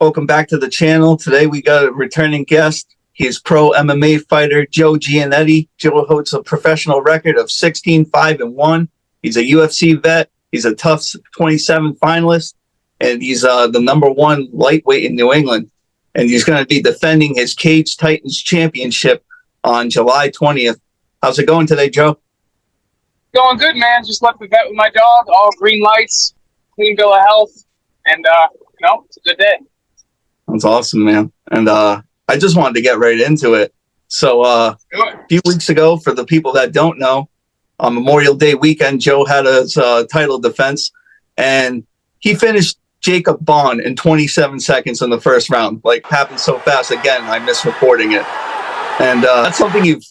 Welcome back to the channel. Today we got a returning guest. He is pro MMA fighter Joe Giannetti. Joe holds a professional record of 16-5-1. He's a UFC vet. He's a TUF 27 finalist, and he's the #1 lightweight in New England. And he's going to be defending his Cage Titans championship on July 20th. How's it going today, Joe? Going good, man. Just left the vet with my dog. All green lights, clean bill of health, and it's a good day. That's awesome, man. And I just wanted to get right into it. So a few weeks ago, for the people that don't know, on Memorial Day weekend, Joe had his title defense, and he finished Jacob Bond in 27 seconds in the first round. Like, happened so fast. Again, I missed reporting it. And that's something you've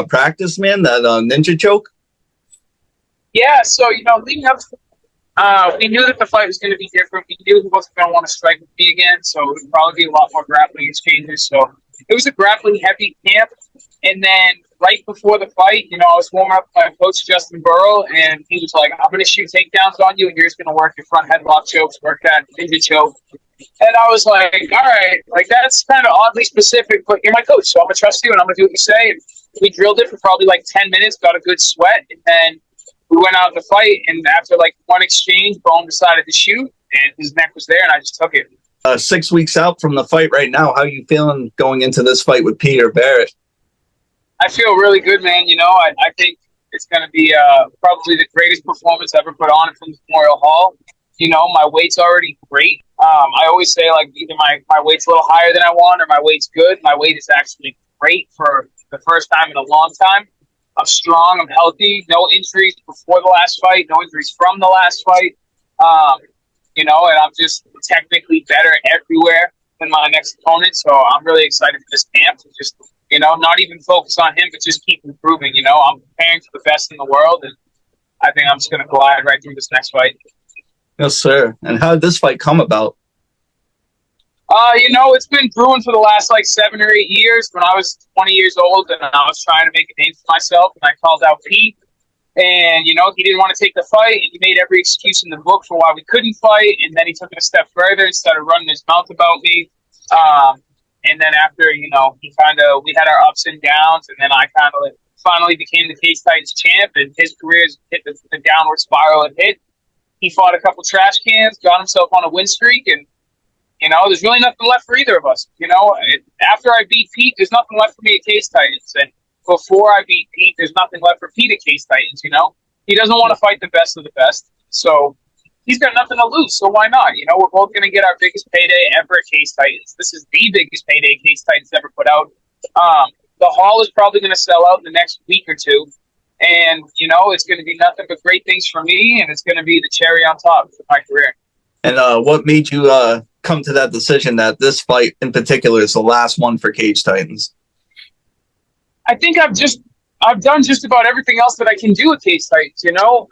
practiced, man, that ninja choke? Yeah, so, leading up, we knew that the fight was going to be different. We knew he wasn't going to want to strike with me again, so it would probably be a lot more grappling exchanges. So it was a grappling-heavy camp. And then right before the fight, I was warming up with my coach, Justin Burrow, and he was like, I'm going to shoot takedowns on you, and you're just going to work your front headlock chokes, work that ninja choke. And I was like, all right, like, that's kind of oddly specific, but you're my coach, so I'm going to trust you, and I'm going to do what you say. And we drilled it for probably like 10 minutes, got a good sweat, and then we went out to fight, and after like one exchange, Bone decided to shoot, and his neck was there, and I just took it. 6 weeks out from the fight right now, how are you feeling going into this fight with Peter Barrett? I feel really good, man. I think it's going to be probably the greatest performance ever put on from Memorial Hall. My weight's already great. I always say, like, either my weight's a little higher than I want or my weight's good. My weight is actually great for the first time in a long time. I'm strong. I'm healthy. No injuries before the last fight. No injuries from the last fight. And I'm just technically better everywhere than my next opponent. So I'm really excited for this camp to just, not even focus on him, but just keep improving. I'm preparing for the best in the world, and I think I'm just going to glide right through this next fight. Yes, sir. And how did this fight come about? It's been brewing for the last 7 or 8 years. When I was 20 years old and I was trying to make a name for myself, and I called out Pete, and, he didn't want to take the fight, and he made every excuse in the book for why we couldn't fight, and then he took it a step further and started running his mouth about me. And then after, we had our ups and downs, and then I finally became the Cage Titans champ, and his career's hit the downward spiral it hit. He fought a couple trash cans, got himself on a win streak, and there's really nothing left for either of us. After I beat Pete, there's nothing left for me at Cage Titans. And before I beat Pete, there's nothing left for Pete at Cage Titans, He doesn't want to fight the best of the best. So he's got nothing to lose, so why not? We're both going to get our biggest payday ever at Cage Titans. This is the biggest payday Cage Titans ever put out. The hall is probably going to sell out in the next week or two. And, it's going to be nothing but great things for me, and it's going to be the cherry on top of my career. And what made you come to that decision that this fight in particular is the last one for Cage Titans? I think I've done just about everything else that I can do at Cage Titans,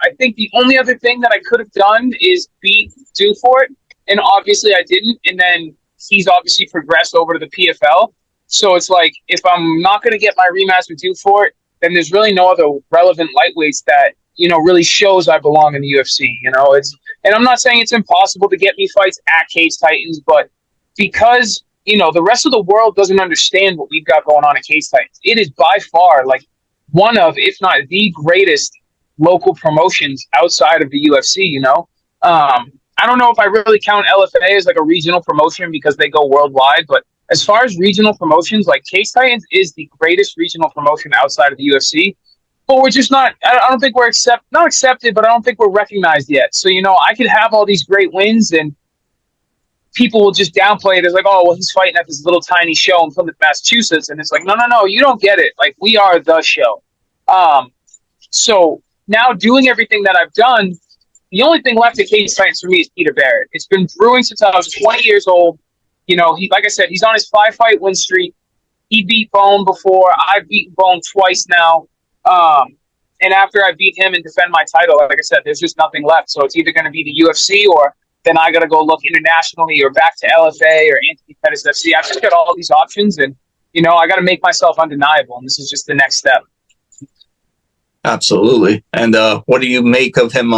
I think the only other thing that I could have done is beat Dufort, and obviously I didn't, and then he's obviously progressed over to the PFL. So it's like, if I'm not going to get my rematch with Dufort, then there's really no other relevant lightweights that, really shows I belong in the UFC. And I'm not saying it's impossible to get me fights at Cage Titans, but because, the rest of the world doesn't understand what we've got going on at Cage Titans. It is by far one of, if not the greatest local promotions outside of the UFC, I don't know if I really count LFA as a regional promotion because they go worldwide, but as far as regional promotions, Cage Titans is the greatest regional promotion outside of the UFC. But we're just not, I don't think we're not accepted, but I don't think we're recognized yet. So, I could have all these great wins and people will just downplay it as oh, well, he's fighting at this little tiny show in Plymouth, Massachusetts. And it's no, you don't get it. We are the show. So now doing everything that I've done, the only thing left at Cage Titans for me is Peter Barrett. It's been brewing since I was 20 years old. He, like I said, he's on his 5-fight win streak. He beat Bone before. I've beaten Bone twice now. And after I beat him and defend my title, like I said, there's just nothing left. So it's either going to be the UFC, or then I got to go look internationally or back to LFA or Anthony Pettis FC. I've just got all these options, and, I got to make myself undeniable. And this is just the next step. Absolutely. And what do you make of him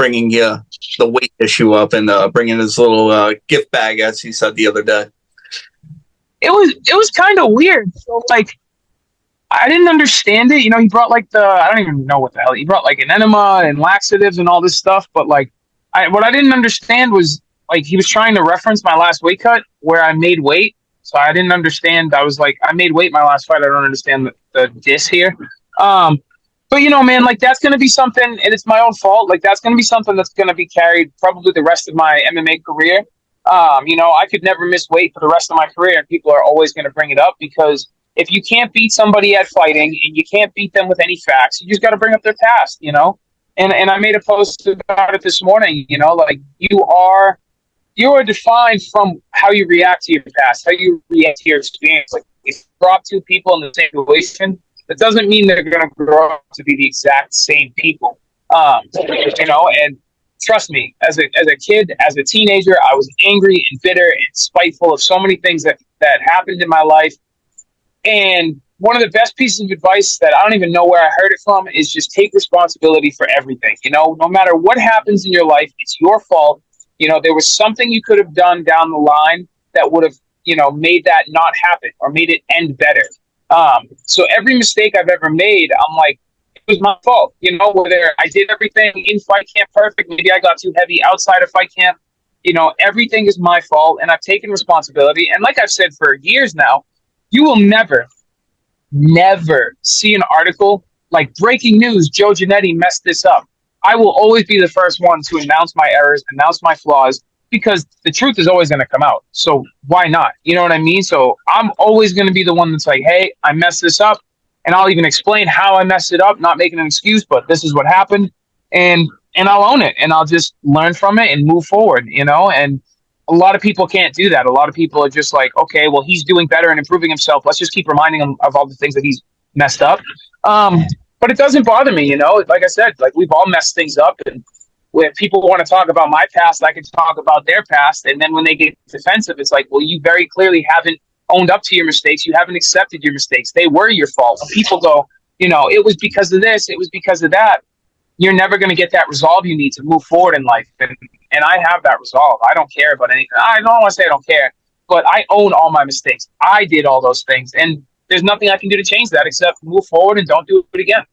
bringing the weight issue up and bringing his little gift bag, as he said the other day. It was kind of weird. So like, I didn't understand it. You know, he brought like I don't even know what the hell he brought, like an enema and laxatives and all this stuff. But like, what I didn't understand was like he was trying to reference my last weight cut where I made weight. So I didn't understand. I was like, I made weight my last fight. I don't understand the diss here. But you know, man, like that's going to be something, and it's my own fault. Like that's going to be something that's going to be carried probably the rest of my MMA career. You know, I could never miss weight for the rest of my career, and people are always going to bring it up because if you can't beat somebody at fighting and you can't beat them with any facts, you just got to bring up their past, you know? And I made a post about it this morning, you know, like you are defined from how you react to your past, how you react to your experience. Like if you drop two people in the same situation, that doesn't mean they're going to grow up to be the exact same people. You know, and trust me, as a kid, as a teenager, I was angry and bitter and spiteful of so many things that happened in my life. And one of the best pieces of advice that I don't even know where I heard it from is just take responsibility for everything. You know, no matter what happens in your life, it's your fault. You know, there was something you could have done down the line that would have, you know, made that not happen or made it end better. So every mistake I've ever made, I'm like, it was my fault. You know, whether I did everything in fight camp perfect, maybe I got too heavy outside of fight camp. You know, everything is my fault, and I've taken responsibility. And like I've said for years now, you will never see an article like breaking news, Joe Giannetti messed this up. I will always be the first one to announce my errors, announce my flaws, because the truth is always going to come out. So why not? You know what I mean? So I'm always going to be the one that's like, hey, I messed this up. And I'll even explain how I messed it up, not making an excuse, but this is what happened. And I'll own it, and I'll just learn from it and move forward, you know? And a lot of people can't do that. A lot of people are just like, okay, well, he's doing better and improving himself. Let's just keep reminding him of all the things that he's messed up. But it doesn't bother me, you know? Like I said, like we've all messed things up, and when people want to talk about my past, I can talk about their past. And then when they get defensive, it's like, well, you very clearly haven't owned up to your mistakes. You haven't accepted your mistakes. They were your fault. When people go, you know, it was because of this, it was because of that. You're never going to get that resolve you need to move forward in life. And I have that resolve. I don't care about anything. I don't want to say I don't care, but I own all my mistakes. I did all those things. And there's nothing I can do to change that except move forward and don't do it again.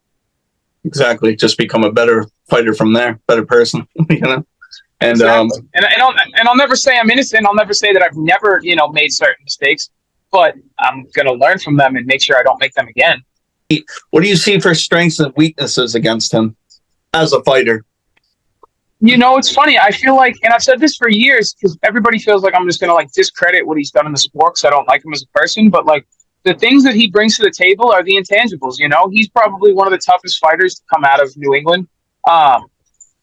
Exactly. Just become a better fighter from there, better person, you know? And, exactly. And I'll never say I'm innocent. I'll never say that I've never, you know, made certain mistakes, but I'm going to learn from them and make sure I don't make them again. What do you see for strengths and weaknesses against him as a fighter? You know, it's funny. I feel like, and I've said this for years, because everybody feels like I'm just going to like discredit what he's done in the sport because I don't like him as a person. But like the things that he brings to the table are the intangibles. You know, he's probably one of the toughest fighters to come out of New England.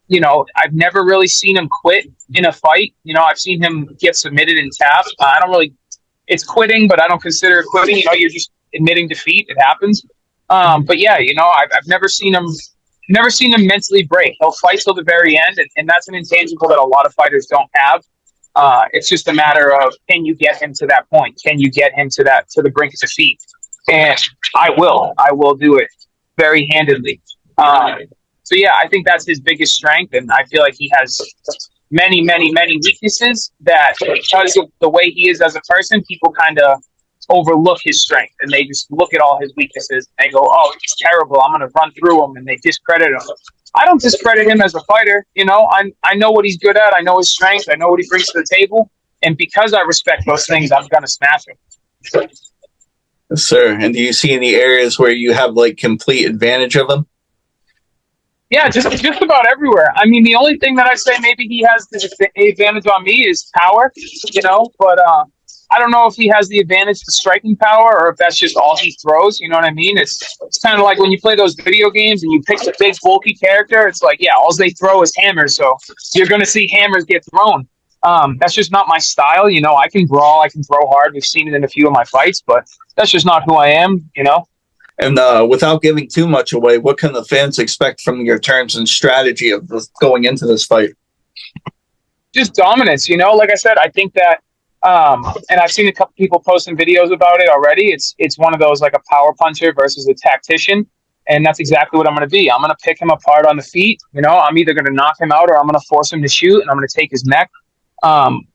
You know, I've never really seen him quit in a fight. You know, I've seen him get submitted and tapped. I don't really, it's quitting, but I don't consider it quitting. You know, you're just admitting defeat. It happens. But yeah, you know, I've never seen him mentally break. He'll fight till the very end, and that's an intangible that a lot of fighters don't have. It's just a matter of, can you get him to that point? Can you get him to the brink of defeat? And I will do it very handedly. So yeah, I think that's his biggest strength, and I feel like he has many, many, many weaknesses that, because of the way he is as a person, people kind of overlook his strength, and they just look at all his weaknesses and they go, oh, he's terrible, I'm going to run through him, and they discredit him. I don't discredit him as a fighter. You know, I know what he's good at. I know his strength. I know what he brings to the table. And because I respect those things, I'm going to smash him. Yes, sir. And do you see any areas where you have like complete advantage of him? Yeah, just about everywhere. I mean, the only thing that I say maybe he has the advantage on me is power, you know, but I don't know if he has the advantage to striking power or if that's just all he throws. You know what I mean? It's kind of like when you play those video games and you pick the big bulky character. It's like, yeah, all they throw is hammers. So you're going to see hammers get thrown. That's just not my style. You know, I can brawl, I can throw hard. We've seen it in a few of my fights, but that's just not who I am, you know? And without giving too much away, what can the fans expect from your terms and strategy of going into this fight? Just dominance, you know? Like I said, I think that, and I've seen a couple people posting videos about it already. It's one of those like a power puncher versus a tactician. And that's exactly what I'm going to be. I'm going to pick him apart on the feet. You know, I'm either going to knock him out or I'm going to force him to shoot, and I'm going to take his neck. Um,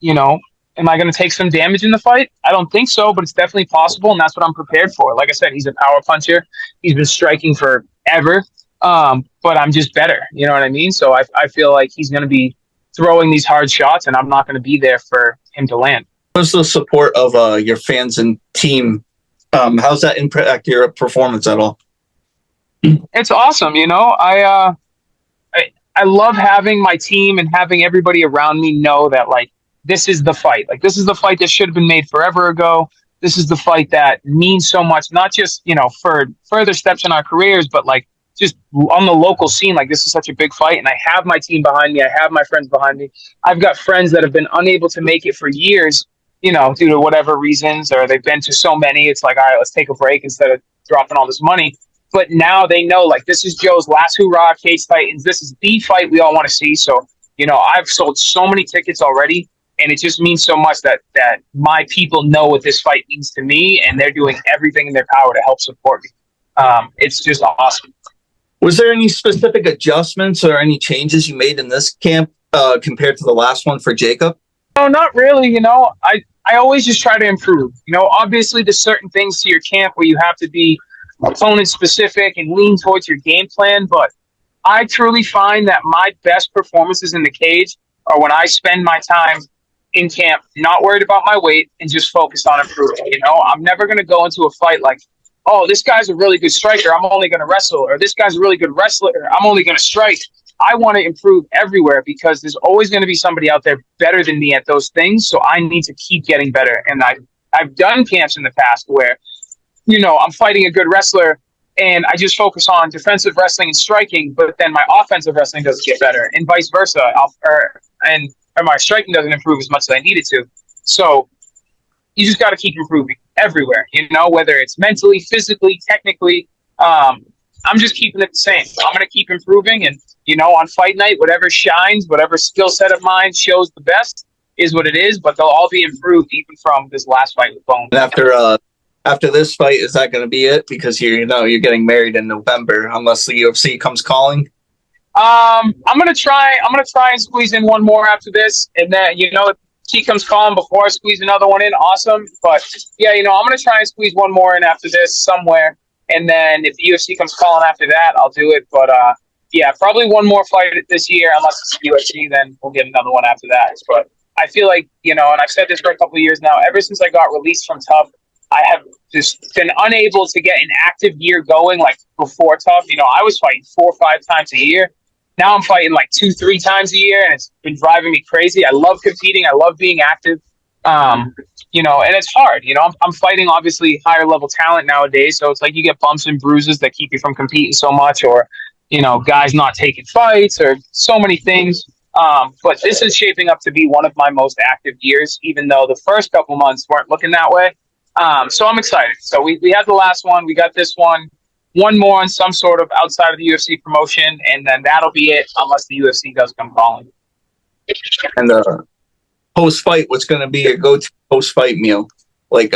you know, am I going to take some damage in the fight? I don't think so, but it's definitely possible, and that's what I'm prepared for. Like I said, he's a power puncher. He's been striking forever, but I'm just better. You know what I mean? So I feel like he's going to be throwing these hard shots, and I'm not going to be there for him to land. What's the support of your fans and team? How's that impact your performance at all? It's awesome. You know, I love having my team and having everybody around me know that, like, this is the fight. Like, this is the fight that should have been made forever ago. This is the fight that means so much, not just, you know, for further steps in our careers, but like just on the local scene. Like, this is such a big fight, and I have my team behind me. I have my friends behind me. I've got friends that have been unable to make it for years, you know, due to whatever reasons, or they've been to so many. It's like, all right, let's take a break instead of dropping all this money. But now they know, like, this is Joe's last hurrah, Cage Titans. This is the fight we all want to see. So, you know, I've sold so many tickets already, and it just means so much that my people know what this fight means to me, and they're doing everything in their power to help support me. It's just awesome. Was there any specific adjustments or any changes you made in this camp compared to the last one for Jacob? No, not really. You know, I always just try to improve. You know, obviously there's certain things to your camp where you have to be opponent specific and lean towards your game plan, but I truly find that my best performances in the cage are when I spend my time in camp not worried about my weight and just focused on improving. You know, I'm never going to go into a fight like, oh, this guy's a really good striker, I'm only going to wrestle, or this guy's a really good wrestler, I'm only going to strike. I want to improve everywhere because there's always going to be somebody out there better than me at those things, so I need to keep getting better. And I've done camps in the past where, you know, I'm fighting a good wrestler and I just focus on defensive wrestling and striking, but then my offensive wrestling doesn't get better, and vice versa. Or my striking doesn't improve as much as I need it to. So you just got to keep improving everywhere, you know, whether it's mentally, physically, technically. I'm just keeping it the same. I'm going to keep improving, and, you know, on fight night, whatever shines, whatever skill set of mine shows the best is what it is, but they'll all be improved even from this last fight with Bone. And after this fight, is that going to be it? Because you're getting married in November, unless the UFC comes calling. I'm gonna try and squeeze in one more after this, and then, you know, if he comes calling before I squeeze another one in, awesome. But yeah, you know, I'm gonna try and squeeze one more in after this somewhere, and then if the UFC comes calling after that, I'll do it. But yeah, probably one more fight this year, unless it's the UFC, then we'll get another one after that. But I feel like, you know, and I've said this for a couple of years now, ever since I got released from Tough, I have just been unable to get an active year going like before Tough. You know, I was fighting 4 or 5 times a year. Now I'm fighting like 2-3 times a year, and it's been driving me crazy. I love competing. I love being active. You know, and it's hard. You know, I'm fighting obviously higher level talent nowadays, so it's like you get bumps and bruises that keep you from competing so much, or, you know, guys not taking fights, or so many things. But this is shaping up to be one of my most active years, even though the first couple months weren't looking that way. So I'm excited. So we had the last one. We got this one more on some sort of outside of the UFC promotion, and then that'll be it unless the UFC does come calling. And post-fight, what's going to be your go-to post-fight meal? Like,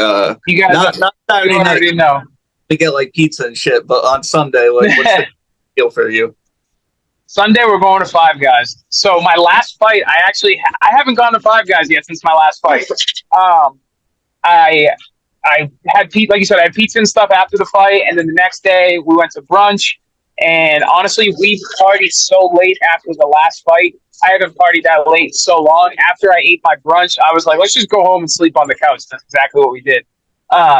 you guys not Saturday night. Already know. To get like pizza and shit, but on Sunday, like, what's the deal for you? Sunday we're going to Five Guys. So my last fight, I haven't gone to Five Guys yet since my last fight. I had pizza, like you said, I had pizza and stuff after the fight, and then the next day we went to brunch. And honestly, we partied so late after the last fight. I haven't partied that late in so long. After I ate my brunch, I was like, let's just go home and sleep on the couch. That's exactly what we did.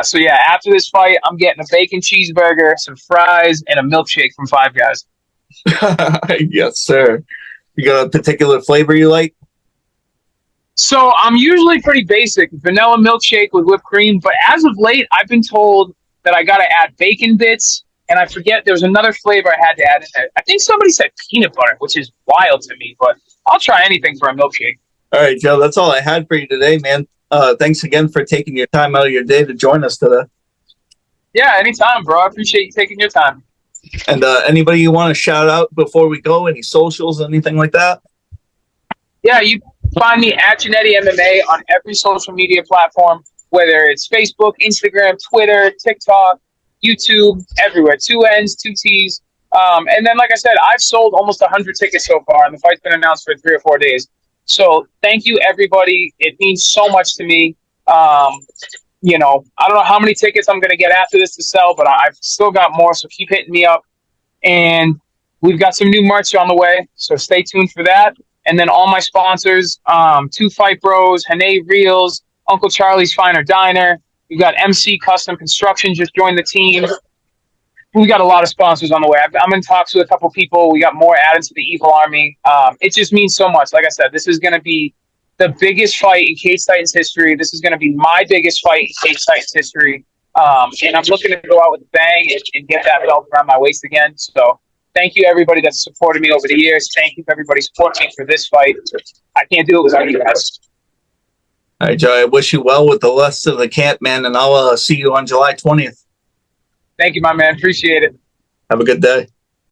So yeah, after this fight, I'm getting a bacon cheeseburger, some fries, and a milkshake from Five Guys. Yes, sir. You got a particular flavor you like? So I'm usually pretty basic, vanilla milkshake with whipped cream. But as of late, I've been told that I got to add bacon bits. And I forget, there was another flavor I had to add in there. I think somebody said peanut butter, which is wild to me. But I'll try anything for a milkshake. All right, Joe, that's all I had for you today, man. Thanks again for taking your time out of your day to join us today. Yeah, anytime, bro. I appreciate you taking your time. And anybody you want to shout out before we go? Any socials, anything like that? Yeah, you find me at Giannetti MMA on every social media platform, whether it's Facebook, Instagram, Twitter, TikTok, YouTube, everywhere. 2 N's, 2 T's. And then, like I said, I've sold almost 100 tickets so far, and the fight's been announced for 3 or 4 days. So thank you, everybody. It means so much to me. You know, I don't know how many tickets I'm going to get after this to sell, but I've still got more, so keep hitting me up. And we've got some new merch on the way, so stay tuned for that. And then all my sponsors, 2 Fight Bros, Hane Reels, Uncle Charlie's Finer Diner. We've got MC Custom Construction just joined the team. We got a lot of sponsors on the way. I'm in talks with a couple people. We got more added to the Evil Army. It just means so much. Like I said, this is going to be the biggest fight in Cage Titans history. This is going to be my biggest fight in Cage Titans history. And I'm looking to go out with a bang and get that belt around my waist again. So thank you, everybody that's supported me over the years. Thank you for everybody supporting me for this fight. I can't do it without you guys. All right, Joe, I wish you well with the rest of the camp, man, and I'll see you on July 20th. Thank you, my man. Appreciate it. Have a good day.